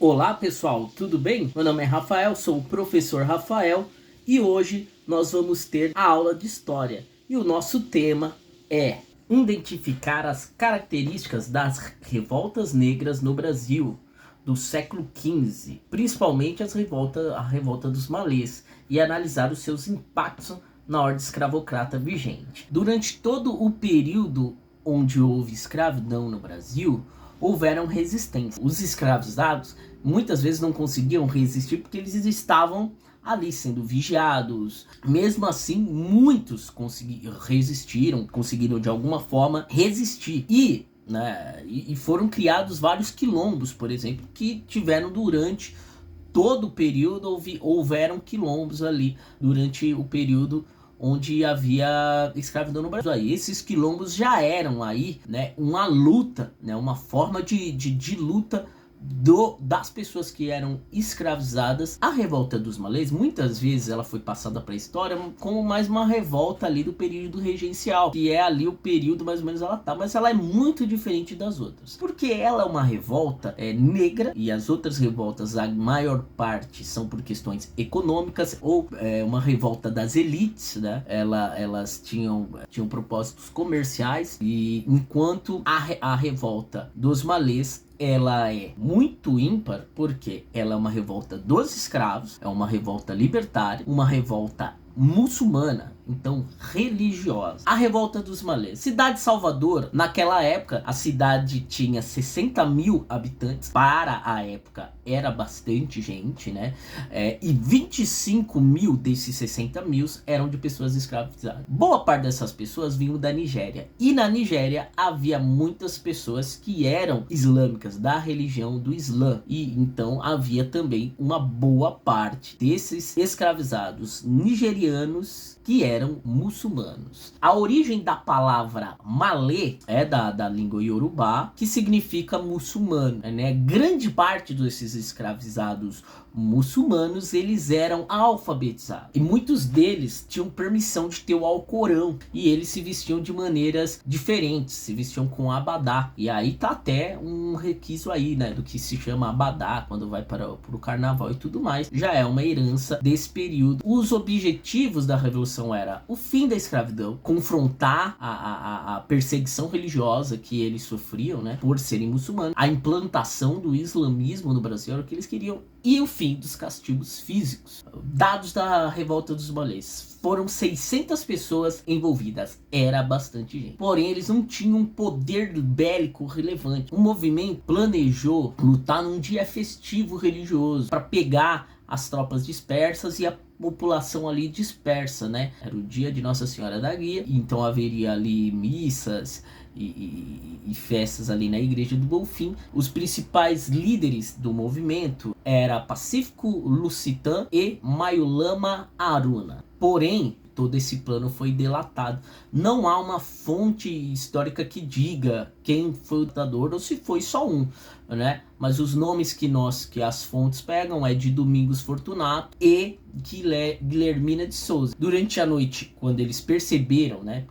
Olá pessoal, tudo bem? Meu nome é Rafael, sou o professor Rafael e hoje nós vamos ter a aula de história. E o nosso tema é identificar as características das revoltas negras no Brasil do século XV, principalmente a revolta dos malês, e analisar os seus impactos na ordem escravocrata vigente. Durante todo o período onde houve escravidão no Brasil, houveram resistência. Os escravizados muitas vezes não conseguiam resistir porque eles estavam ali sendo vigiados. Mesmo assim, muitos conseguiram de alguma forma resistir. E foram criados vários quilombos, por exemplo, que tiveram durante todo o período, houveram quilombos ali durante o período onde havia escravidão no Brasil. Aí, esses quilombos já eram aí, né, uma luta, né, uma forma de luta das pessoas que eram escravizadas. A revolta dos malês, muitas vezes ela foi passada para a história como mais uma revolta ali do período regencial, que é ali o período mais ou menos mas ela é muito diferente das outras, porque ela é uma revolta negra, e as outras revoltas, a maior parte, são por questões econômicas, ou uma revolta das elites, né? Elas tinham propósitos comerciais, e enquanto a revolta dos malês, ela é muito ímpar, porque ela é uma revolta dos escravos, é uma revolta libertária, uma revolta muçulmana, então religiosa. A revolta dos malês. Cidade de Salvador, naquela época, a cidade tinha 60 mil habitantes. Para a época era bastante gente, né? E 25 mil desses 60 mil eram de pessoas escravizadas. Boa parte dessas pessoas vinham da Nigéria, e na Nigéria havia muitas pessoas que eram islâmicas, da religião do Islã, e então havia também uma boa parte desses escravizados nigerianos que eram muçulmanos. A origem da palavra malê é da língua iorubá, que significa muçulmano, né? Grande parte desses escravizados muçulmanos, eles eram alfabetizados, e muitos deles tinham permissão de ter o Alcorão, e eles se vestiam de maneiras diferentes, se vestiam com abadá, e aí tá até um requisito aí, né, do que se chama abadá, quando vai para o carnaval e tudo mais, já é uma herança desse período. Os objetivos da revolução era o fim da escravidão, confrontar a perseguição religiosa que eles sofriam, né, por serem muçulmanos, a implantação do islamismo no Brasil era o que eles queriam, e o fim dos castigos físicos. Dados da revolta dos malês: foram 600 pessoas envolvidas, era bastante gente. Porém, eles não tinham um poder bélico relevante. O movimento planejou lutar num dia festivo religioso para pegar as tropas dispersas e a população ali dispersa, né? Era o dia de Nossa Senhora da Guia, então haveria ali missas e festas ali na Igreja do Bonfim. Os principais líderes do movimento era Pacífico Lusitã e Mayulama Aruna. Porém, todo esse plano foi delatado. Não há uma fonte histórica que diga quem foi o ditador ou se foi só um, né? Mas os nomes que as fontes pegam é de Domingos Fortunato e Guilhermina de Souza. Durante a noite, quando eles perceberam, né,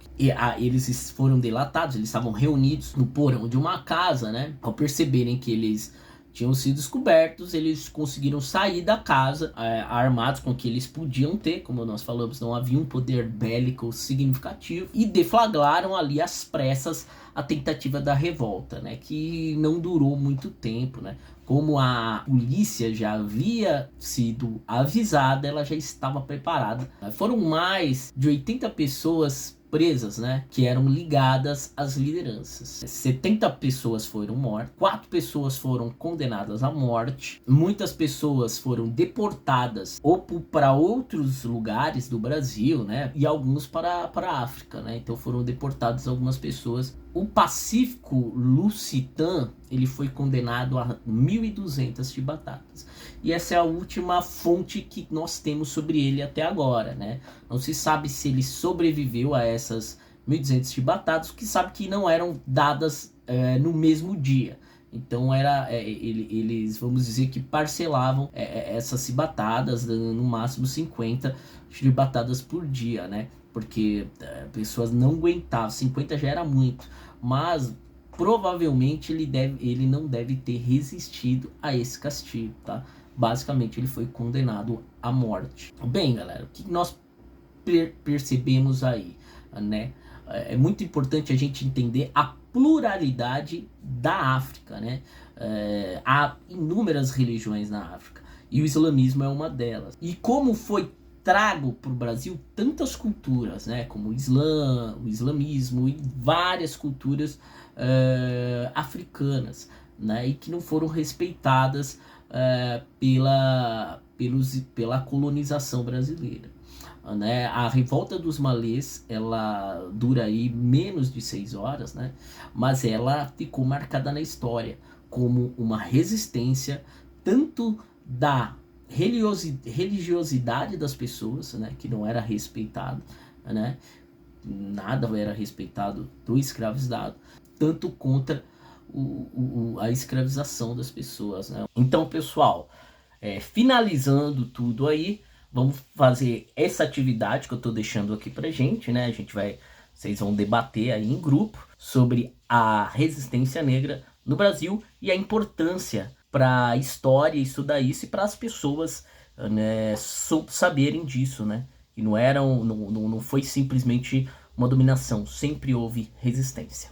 eles foram delatados, eles estavam reunidos no porão de uma casa, né? Ao perceberem que eles tinham sido descobertos, eles conseguiram sair da casa armados com o que eles podiam ter. Como nós falamos, não havia um poder bélico significativo, e deflagraram ali às pressas a tentativa da revolta, né, que não durou muito tempo, né? Como a polícia já havia sido avisada, ela já estava preparada. Foram mais de 80 pessoas presas, né, que eram ligadas às lideranças. 70 pessoas foram mortas, 4 pessoas foram condenadas à morte, muitas pessoas foram deportadas ou para outros lugares do Brasil, né, e alguns para a África, né? Então foram deportadas algumas pessoas. O Pacífico Lusitã, ele foi condenado a 1.200 chibatadas. E essa é a última fonte que nós temos sobre ele até agora, né? Não se sabe se ele sobreviveu a essas 1.200 chibatadas, que sabe que não eram dadas no mesmo dia. Então eles, vamos dizer que parcelavam essas chibatadas, no máximo 50 chibatadas por dia, né? Porque pessoas não aguentavam, 50 já era muito, mas provavelmente ele não deve ter resistido a esse castigo, tá? Basicamente ele foi condenado à morte. Bem, galera, o que nós percebemos aí, né? É muito importante a gente entender a pluralidade da África, né? Há inúmeras religiões na África e o islamismo é uma delas. E como foi trago para o Brasil tantas culturas, né? Como o Islã, o islamismo e várias culturas africanas, né? E que não foram respeitadas pela colonização brasileira. Né? A revolta dos malês, ela dura aí menos de 6 horas, né? Mas ela ficou marcada na história como uma resistência tanto da religiosidade das pessoas, né? Que não era respeitado, né? Nada era respeitado do escravizado, tanto contra a escravização das pessoas, né? Então, pessoal, finalizando tudo aí, vamos fazer essa atividade que eu tô deixando aqui pra gente, né? Vocês vão debater aí em grupo sobre a resistência negra no Brasil e a importância para a história estudar isso e para as pessoas, né, saberem disso, né? Que não foi simplesmente uma dominação, sempre houve resistência.